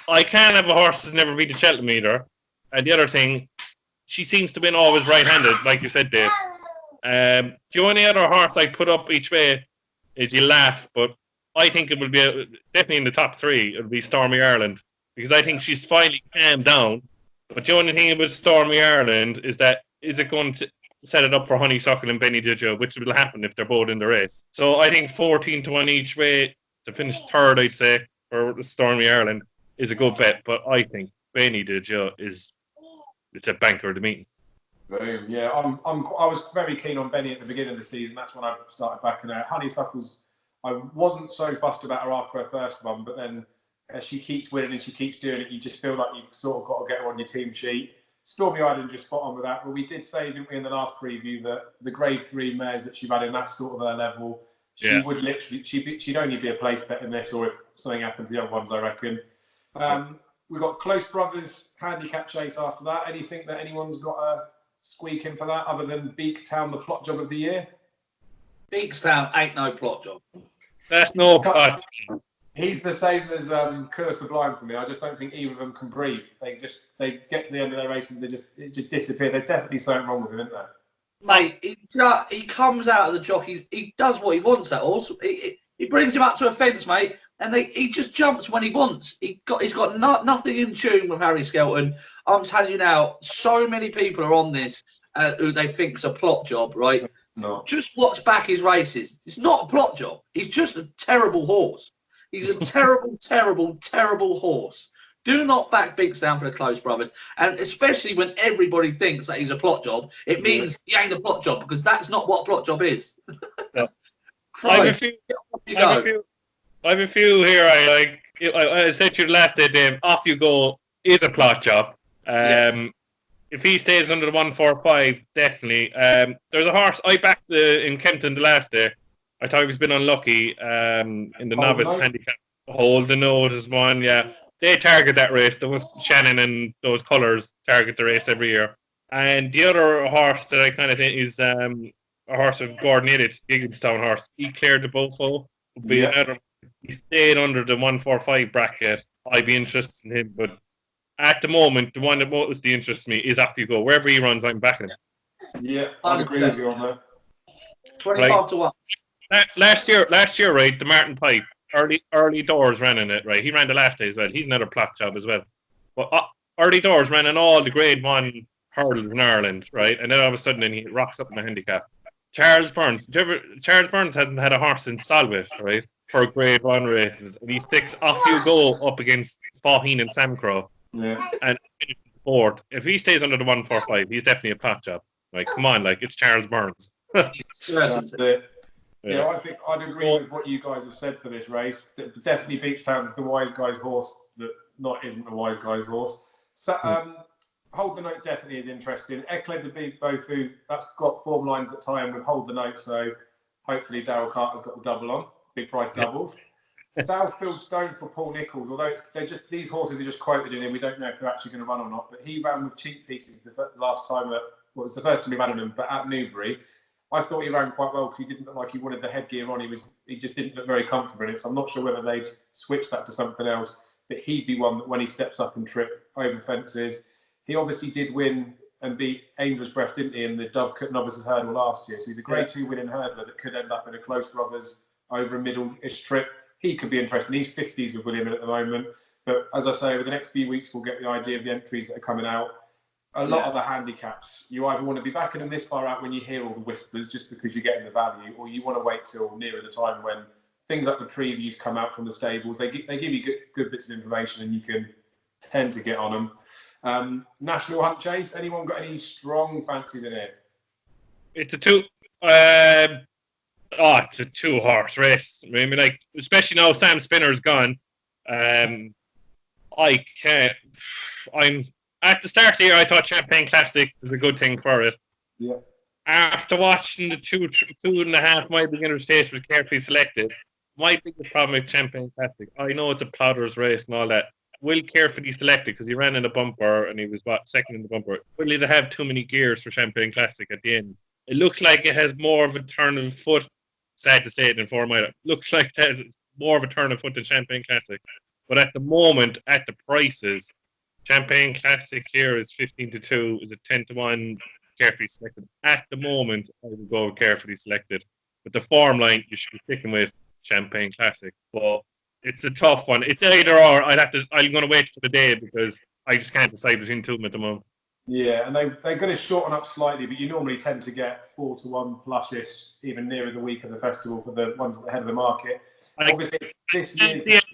S2: I can't have a horse that's never beat a Cheltenham either. And the other thing, she seems to win always right-handed, like you said, Dave. The only other horse I put up each way is you laugh, but I think it will be definitely in the top 3. It'll be Stormy Ireland, because I think she's finally calmed down. But the only thing about Stormy Ireland is it going to set it up for Honeysuckle and Benny Didio, which will happen if they're both in the race. So I think 14-1 each way to finish third, I'd say, for Stormy Ireland is a good bet. But I think Benny Didio it's a banker of the meeting.
S1: Boom. Yeah, I was very keen on Benny at the beginning of the season. That's when I started backing her. Honeysuckle's, I wasn't so fussed about her after her first run, but then as she keeps winning and she keeps doing it, you just feel like you've sort of got to get her on your team sheet. Stormy Island just spot on with that. But we did say, didn't we, in the last preview, that the Grade 3 mares that she ran in, that's sort of her level. She would literally, she'd only be a place bet in this, or if something happened to the other ones, I reckon. We've got Close Brothers handicap chase after that. Anything that anyone's got a squeak in for that, other than Beakstown, the plot job of the year?
S3: Beakstown ain't no plot job.
S2: That's no plot.
S1: He's the same as Colour Sublime for me. I just don't think either of them can breathe. They get to the end of their race and it just disappear. There's definitely something wrong with him, isn't there?
S3: Mate, he comes out of the jockeys. He does what he wants. That horse. He brings him up to a fence, mate, and he just jumps when he wants. He's got nothing in tune with Harry Skelton. I'm telling you now, so many people are on this who they think's a plot job, right?
S1: No.
S3: Just watch back his races. It's not a plot job. He's just a terrible horse. He's a terrible, terrible, terrible horse. Do not back Beakstown for the Close Brothers. And especially when everybody thinks that he's a plot job, it means he ain't a plot job, because that's not what a plot job is.
S2: No. I have a few here. I said to you last day, Dave, off you go is a plot job.
S3: Yes.
S2: If he stays under the 145, definitely. There's a horse I backed in Kempton the last day. I thought he was a bit unlucky in the novice handicap. Hold the Note is one, yeah. They target that race. There was Shannon and those colours target the race every year. And the other horse that I kind of think is a horse of Gordon Edditt's Gigginstown horse. He cleared the Bofo. He stayed under the 145 bracket. I'd be interested in him, but at the moment, the one that mostly interests me is Up You Go. Wherever he runs, I'm backing him.
S1: Yeah, I'd agree with you on that.
S3: 25-1.
S2: Last year, right, the Martin Pipe, early doors ran in it, right? He ran the last day as well. He's another plot job as well. But early doors ran in all the Grade 1 hurdles in Ireland, right? And then all of a sudden, then he rocks up in the handicap. Charles Burns hasn't had a horse since Solway, right? For Grade 1 races. And he sticks Off You Go up against Faugheen and Samcrow.
S1: Yeah.
S2: And fourth. If he stays under the 145, he's definitely a plot job. Like, come on, like, it's Charles Burns.
S1: That's it. Yeah, I think I'd agree with what you guys have said for this race. Definitely Beakstown's the wise guy's horse that isn't the wise guy's horse. So, Hold the Note definitely is interesting. Ekle de Beat both who that's got form lines that tie in with Hold the Note, so hopefully Daryl Carter's got the double on, big price doubles. Southfield Stone for Paul Nichols, although these horses are just quoted in here, we don't know if they're actually going to run or not. But he ran with cheap pieces the last time was the first time he ran on them, but at Newbury. I thought he ran quite well because he didn't look like he wanted the headgear on. He just didn't look very comfortable in it. So I'm not sure whether they'd switch that to something else. But he'd be one that when he steps up and trip over fences. He obviously did win and beat Angel's Breath, didn't he, in the Dovecote Novices Hurdle last year. So he's a Grade 2 winning hurdler that could end up in a Close Brothers over a middle-ish trip. He could be interesting. He's 50s with William at the moment. But as I say, over the next few weeks, we'll get the idea of the entries that are coming out. A lot of the handicaps, you either want to be backing them this far out when you hear all the whispers just because you're getting the value, or you want to wait till nearer the time when things like the previews come out from the stables. They give you good bits of information and you can tend to get on them. National Hunt Chase, anyone got any strong fancies in it?
S2: It's a two-horse race. I mean, like, especially now Sam Spinner's gone. I can't. At the start of the year, I thought Champagne Classic was a good thing for it.
S1: Yeah.
S2: After watching the 2.5 mile beginner's chase was carefully selected, my biggest problem with Champagne Classic, I know it's a plodder's race and all that. Will Carefully Selected, because he ran in a bumper and he was second in the bumper. Will it have too many gears for Champagne Classic at the end? It looks like it has more of a turn of foot. Sad to say it in 4 mile. Looks like it has more of a turn of foot than Champagne Classic. But at the moment, at the prices, Champagne Classic here is 15-2, is a 10-1. Carefully Selected. At the moment, I would go with Carefully Selected. But the form line, you should be sticking with Champagne Classic. But it's a tough one. It's either or. I'm going to wait for the day because I just can't decide between two of them at the moment.
S1: Yeah, and they're going to shorten up slightly, but you normally tend to get 4-1 plush-ish even nearer the week of the festival for the ones at the head of the market. Obviously, this year's...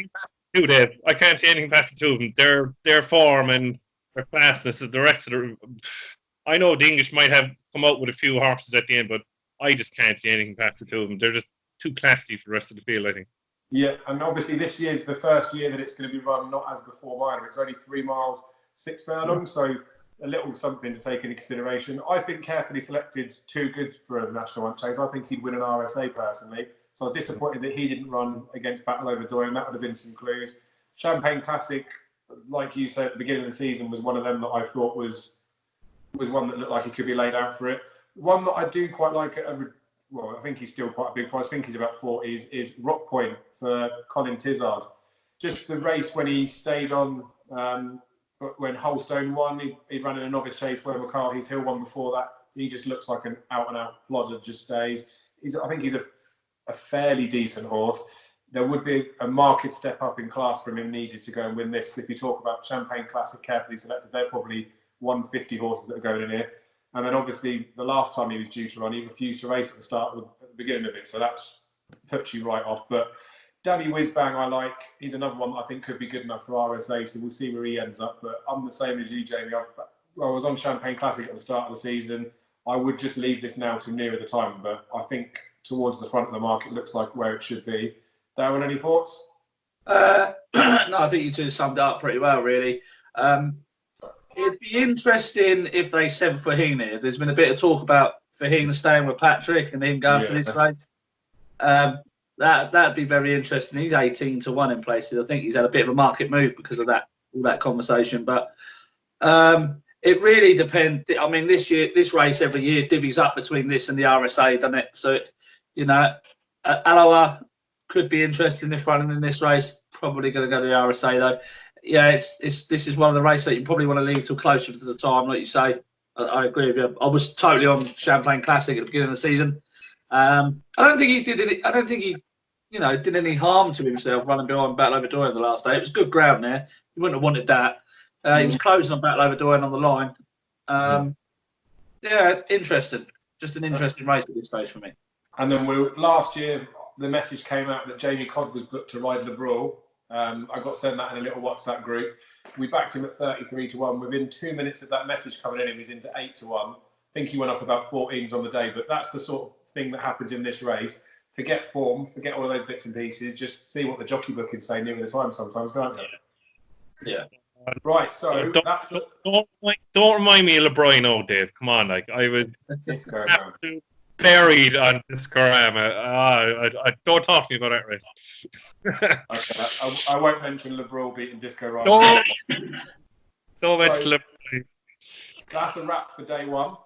S2: I can't see anything past the two of them. Their form and their fastness is the rest of the... I know the English might have come out with a few horses at the end, but I just can't see anything past the two of them. They're just too classy for the rest of the field, I think.
S1: Yeah, and obviously this year's the first year that it's going to be run not as the 4 mile. It's only 3 miles, 6 furlongs, so a little something to take into consideration. I think Carefully Selected's too good for a National Hunt Chase. I think he'd win an RSA personally. So I was disappointed that he didn't run against Battle Over Doyle, and that would have been some clues. Champagne Classic, like you said at the beginning of the season, was one of them that I thought was one that looked like he could be laid out for it. One that I do quite like, well, I think he's still quite a big price. I think he's about 40. Is Rock Point for Colin Tizard. Just the race when he stayed on, when Holstone won, he ran in a novice chase where McCarthy's Hill won before that. He just looks like an out-and-out plodder, just stays. I think he's a fairly decent horse. There would be a marked step up in class from him needed to go and win this. If you talk about Champagne Classic Carefully Selected, they're probably 150 horses that are going in here. And then obviously the last time he was due to run, he refused to race at the beginning of it. So that puts you right off. But Danny Whizbang, I like. He's another one that I think could be good enough for RSA. So we'll see where he ends up. But I'm the same as you, Jamie. I was on Champagne Classic at the start of the season. I would just leave this now to nearer the time. But I think towards the front of the market looks like where it should be. Darren, any thoughts?
S3: No, I think you two summed it up pretty well, really. It'd be interesting if they sent Fahina. There's been a bit of talk about Fahina staying with Patrick and him going for this race. That'd be very interesting. He's 18-1 in places. I think he's had a bit of a market move because of all that conversation. But it really depends. I mean, this race every year divvies up between this and the RSA, doesn't it? So, Aloha could be interesting if running in this race. Probably going to go to the RSA though. Yeah, this is one of the races that you probably want to leave till closer to the time, like you say. I agree with you. I was totally on Champagne Classic at the beginning of the season. I don't think he did it. I don't think he, did any harm to himself running behind Battle Over Doyle the last day. It was good ground there. He wouldn't have wanted that. He was closing on Battle Over Doyle on the line. Yeah, interesting. Just an interesting race at this stage for me.
S1: And then last year, the message came out that Jamie Codd was booked to ride Le Brule. I got sent that in a little WhatsApp group. We backed him at 33-1. Within 2 minutes of that message coming in, he was into 8-1. I think he went off about 14s on the day, but that's the sort of thing that happens in this race. Forget form, forget all of those bits and pieces. Just see what the jockey book can say near the time sometimes, can't you?
S3: Yeah.
S1: Right, so
S2: don't remind me of LeBron, oh, Dave. Come on, I was buried on Discorama. Don't talk to me about that race.
S1: Okay, I won't mention Le Brule beating Disco Rider.
S2: Don't mention Le Brule.
S1: That's a wrap for day one.